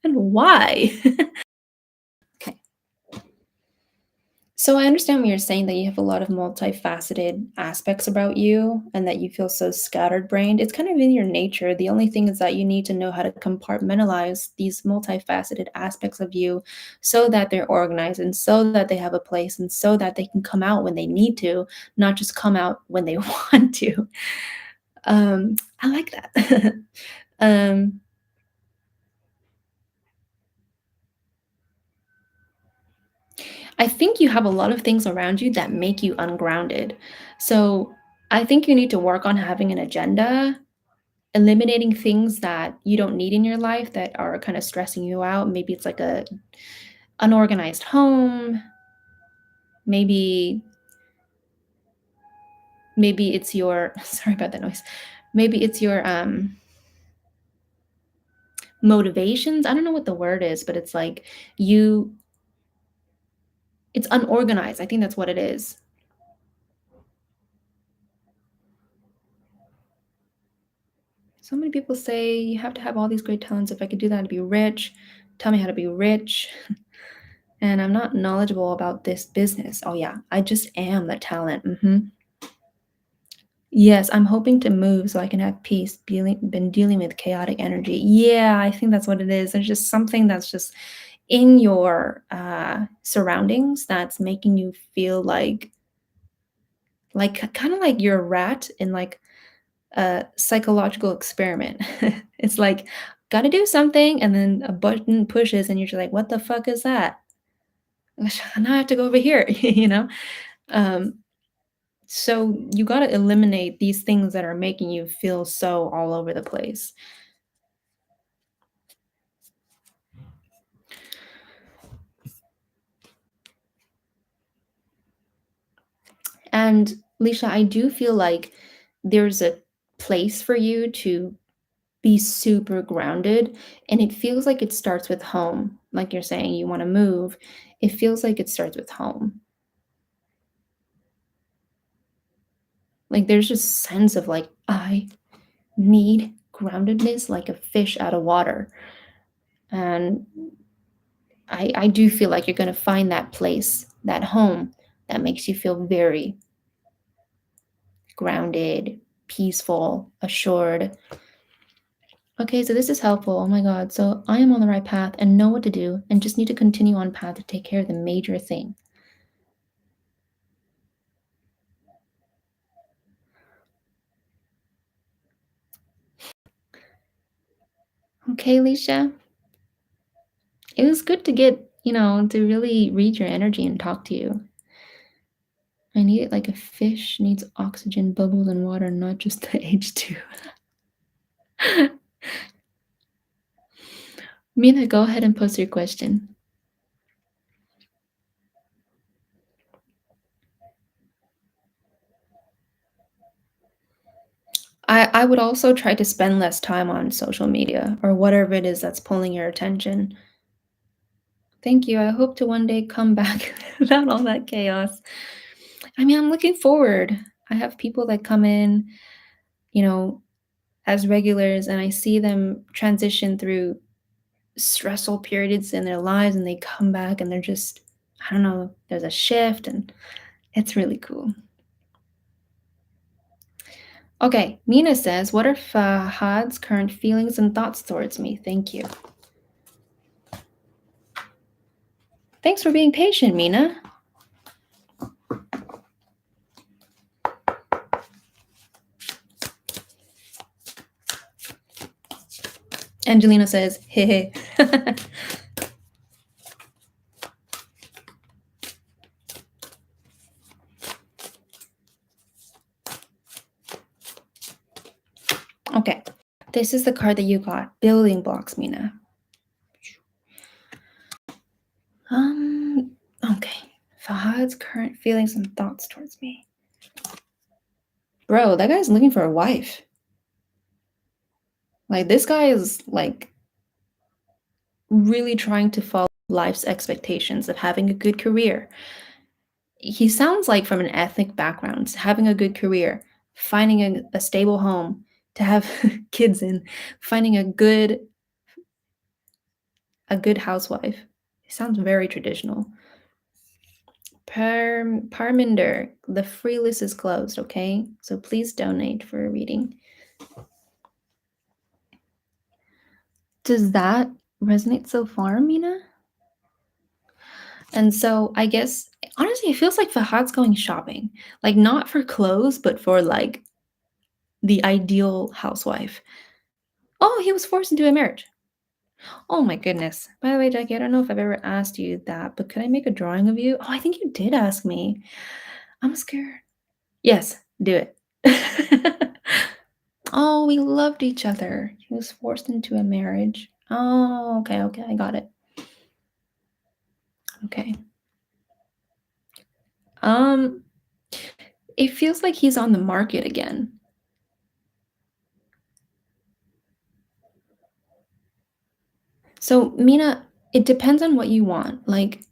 S1: And why? Okay. So I understand what you're saying, that you have a lot of multifaceted aspects about you and that you feel so scattered brained. It's kind of in your nature. The only thing is that you need to know how to compartmentalize these multifaceted aspects of you so that they're organized and so that they have a place and so that they can come out when they need to, not just come out when they want to. I like that. um, I think you have a lot of things around you that make you ungrounded. So I think you need to work on having an agenda, eliminating things that you don't need in your life that are kind of stressing you out. Maybe it's like a unorganized home. Maybe it's your sorry about that noise. Maybe it's your motivations. I don't know what the word is, but it's like you it's unorganized. I think that's what it is. So many people say you have to have all these great talents. If I could do that, I'd be rich. Tell me how to be rich. And I'm not knowledgeable about this business. Oh, yeah, I just am the talent. Yes, I'm hoping to move so I can have peace. Been dealing with chaotic energy. Yeah, I think that's what it is. There's just something that's just in your surroundings that's making you feel like kind of like you're a rat in like a psychological experiment. It's like, gotta do something, and then a button pushes, and you're just like, what the fuck is that? Now I have to go over here, you know? Um, so you got to eliminate these things that are making you feel so all over the place. And Lecia, I do feel like there's a place for you to be super grounded, and it feels like it starts with home. Like you're saying, you want to move. It feels like it starts with home. Like there's just sense of like I need groundedness like a fish out of water. And I do feel like you're going to find that place, that home that makes you feel very grounded, peaceful, assured. Okay, so this is helpful. Oh my God. So I am on the right path and know what to do and just need to continue on path to take care of the major thing. Okay, Alicia. It was good to get, to really read your energy and talk to you. I need it like a fish needs oxygen, bubbles, and water, not just the H2. Mina, go ahead and post your question. I would also try to spend less time on social media or whatever it is that's pulling your attention. Thank you. I hope to one day come back without all that chaos. I mean, I'm looking forward. I have people that come in, you know, as regulars, and I see them transition through stressful periods in their lives and they come back and they're just, I don't know, there's a shift and it's really cool. Okay, Mina says, what are Fahad's current feelings and thoughts towards me? Thank you. Thanks for being patient, Mina. Angelino says, hey. Okay, this is the card that you got. Building blocks, Mina. Okay. Fahad's current feelings and thoughts towards me. Bro, that guy's looking for a wife. Like, this guy is, like, really trying to follow life's expectations of having a good career. He sounds like from an ethnic background, having a good career, finding a stable home to have kids in, finding a good housewife. He sounds very traditional. Parminder, the free list is closed, okay? So please donate for a reading. Does that resonate so far, Mina? And so I guess honestly, it feels like Fahad's going shopping. Like not for clothes, but for like the ideal housewife. Oh, he was forced into a marriage. Oh my goodness. By the way, Jackie, I don't know if I've ever asked you that, but could I make a drawing of you? Oh, I think you did ask me. I'm scared. Yes, do it. Oh, we loved each other. He was forced into a marriage. Oh, okay, okay, I got it. Okay. Um, it feels like he's on the market again. So, Mina, it depends on what you want. Like,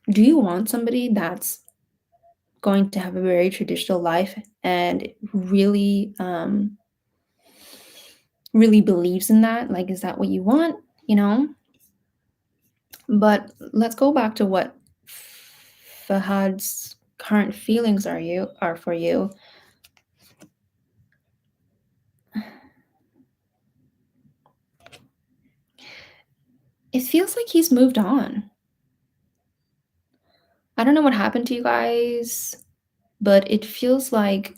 S1: do you want somebody that's going to have a very traditional life and really believes in that? Like, is that what you want? You know? But let's go back to what Fahad's current feelings are for you. It feels like he's moved on. I don't know what happened to you guys, but it feels like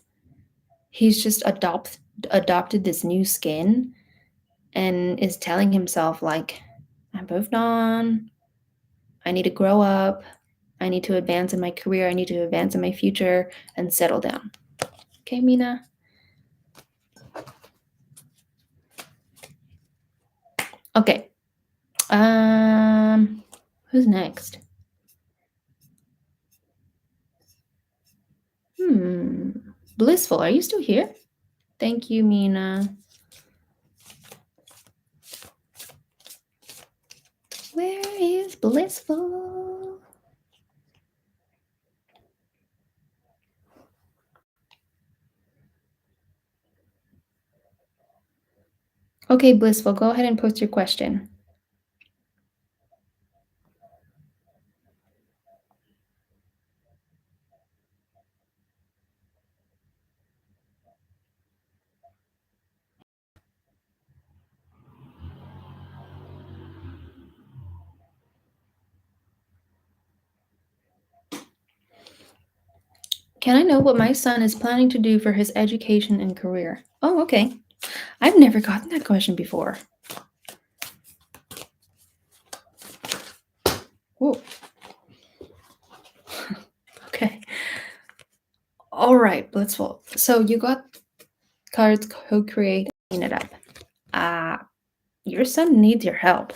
S1: he's just adopted this new skin and is telling himself like, I moved on. I need to grow up. I need to advance in my career. I need to advance in my future and settle down. Okay, Mina? Okay. Who's next? Blissful, are you still here? Thank you, Mina. Where is Blissful? Okay, Blissful, go ahead and post your question. Can I know what my son is planning to do for his education and career? Oh, okay. I've never gotten that question before. Whoa. Okay. All right, Blissful. So you got cards co-create, clean it up. Your son needs your help.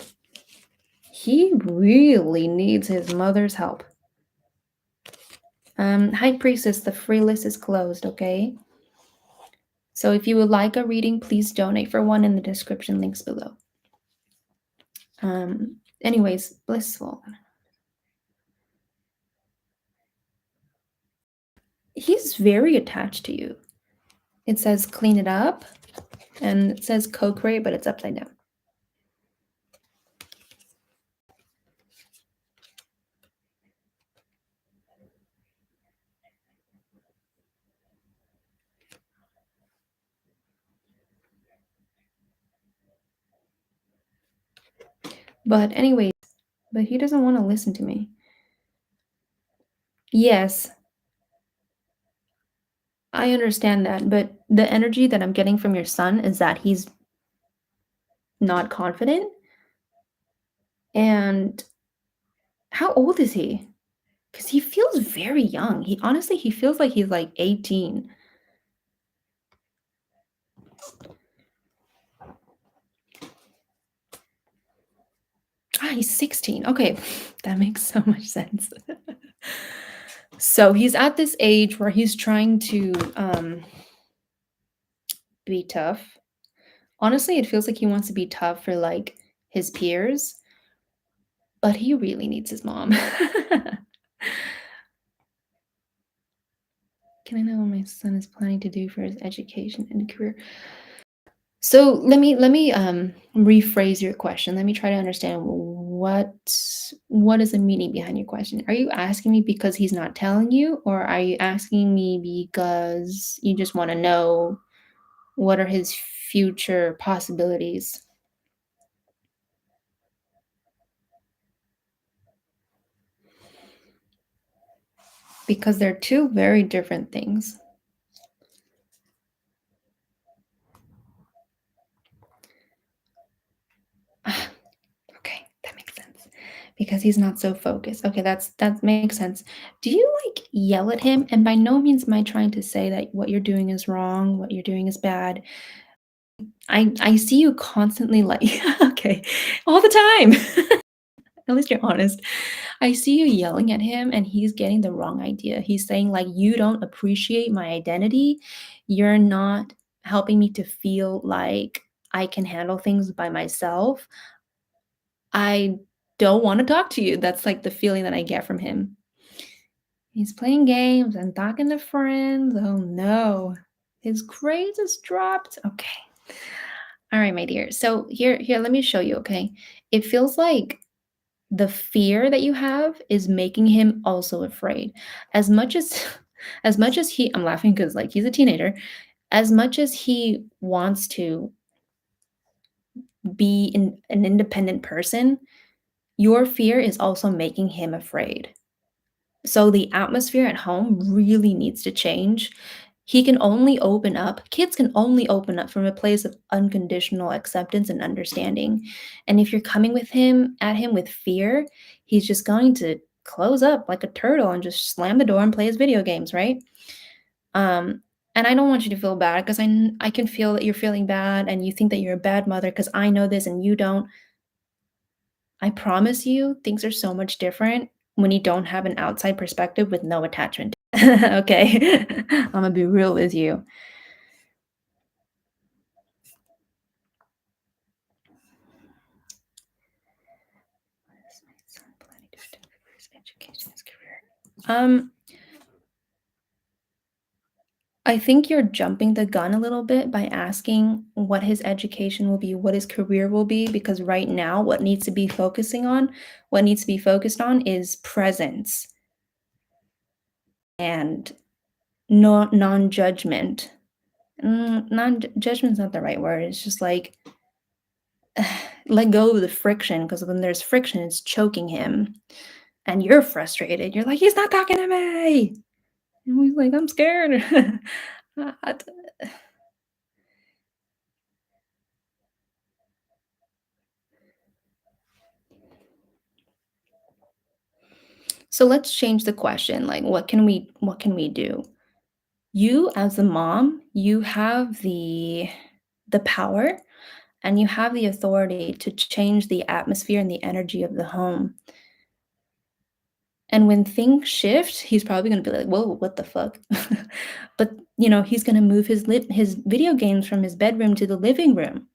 S1: He really needs his mother's help. High Priestess, the free list is closed, okay? So if you would like a reading, please donate for one in the description links below. Anyways, Blissful. He's very attached to you. It says clean it up, and it says co-create, but it's upside down. But anyways, but he doesn't want to listen to me. Yes, I understand that, but the energy that I'm getting from your son is that he's not confident. And how old is he? Because he feels very young. He honestly, he feels like he's like 18. He's 16. Okay, that makes so much sense. So he's at this age where he's trying to be tough. Honestly, it feels like he wants to be tough for like his peers, but he really needs his mom. Can I know what my son is planning to do for his education and career? So let me rephrase your question. Let me try to understand what is the meaning behind your question. Are you asking me because he's not telling you, or are you asking me because you just want to know what are his future possibilities? Because they're two very different things. Okay, that makes sense. Because he's not so focused. Okay, that makes sense. Do you like yell at him? And by no means am I trying to say that what you're doing is wrong, what you're doing is bad. I see you constantly like okay, all the time. At least you're honest. I see you yelling at him and he's getting the wrong idea. He's saying like you don't appreciate my identity. You're not helping me to feel like I can handle things by myself. I don't want to talk to you. That's like the feeling that I get from him. He's playing games and talking to friends. Oh no. His grades has dropped. Okay. All right, my dear. So here, let me show you, okay? It feels like the fear that you have is making him also afraid. As much as as much as he I'm laughing because like he's a teenager, as much as he wants to be an independent person, your fear is also making him afraid. So the atmosphere at home really needs to change. He can only open up, kids can only open up from a place of unconditional acceptance and understanding. And if you're coming with him at him with fear, he's just going to close up like a turtle and just slam the door and play his video games, right? Um, and I don't want you to feel bad because I can feel that you're feeling bad and you think that you're a bad mother because I know this and you don't. I promise you, things are so much different when you don't have an outside perspective with no attachment. Okay, I'm gonna be real with you. What is my son planning to do for his education, his career? I think you're jumping the gun a little bit by asking what his education will be, what his career will be, because right now, what needs to be focused on is presence and no non-judgment. Non-judgment's not the right word. It's just like let go of the friction because when there's friction, it's choking him, and you're frustrated. You're like, he's not talking to me, and he's like, I'm scared. I- So let's change the question. Like, what can we do? You as a mom, you have the power and you have the authority to change the atmosphere and the energy of the home. And when things shift, he's probably gonna be like, "Whoa, what the fuck?" But, he's gonna move his video games from his bedroom to the living room.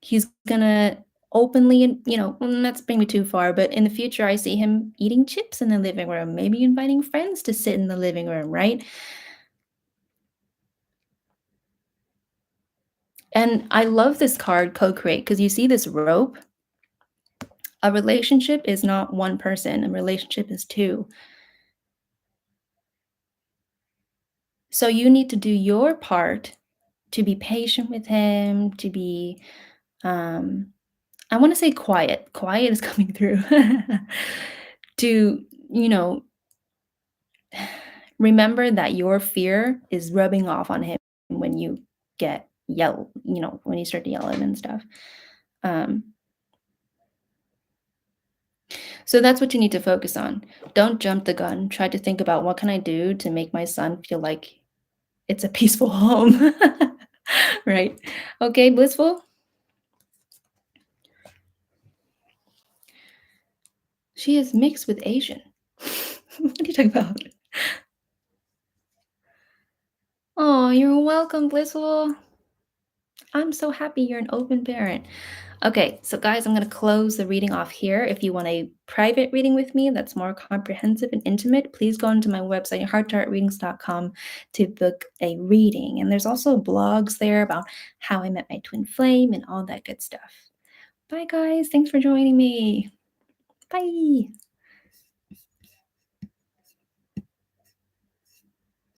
S1: He's gonna openly, that's maybe too far, but in the future, I see him eating chips in the living room, maybe inviting friends to sit in the living room, right? And I love this card, co-create, because you see this rope? A relationship is not one person, a relationship is two. So you need to do your part to be patient with him, to be, um, I wanna say quiet. Quiet is coming through. To, you know, remember that your fear is rubbing off on him when you when you start to yell at him and stuff. Um, so that's what you need to focus on. Don't jump the gun. Try to think about what can I do to make my son feel like it's a peaceful home. Right. Okay, Blissful? She is mixed with Asian. What are you talking about? Oh, you're welcome, Blissful. I'm so happy you're an open parent. Okay, so guys, I'm going to close the reading off here. If you want a private reading with me that's more comprehensive and intimate, please go onto my website, hearttoheartreadings.com, to book a reading. And there's also blogs there about how I met my twin flame and all that good stuff. Bye, guys. Thanks for joining me. Bye.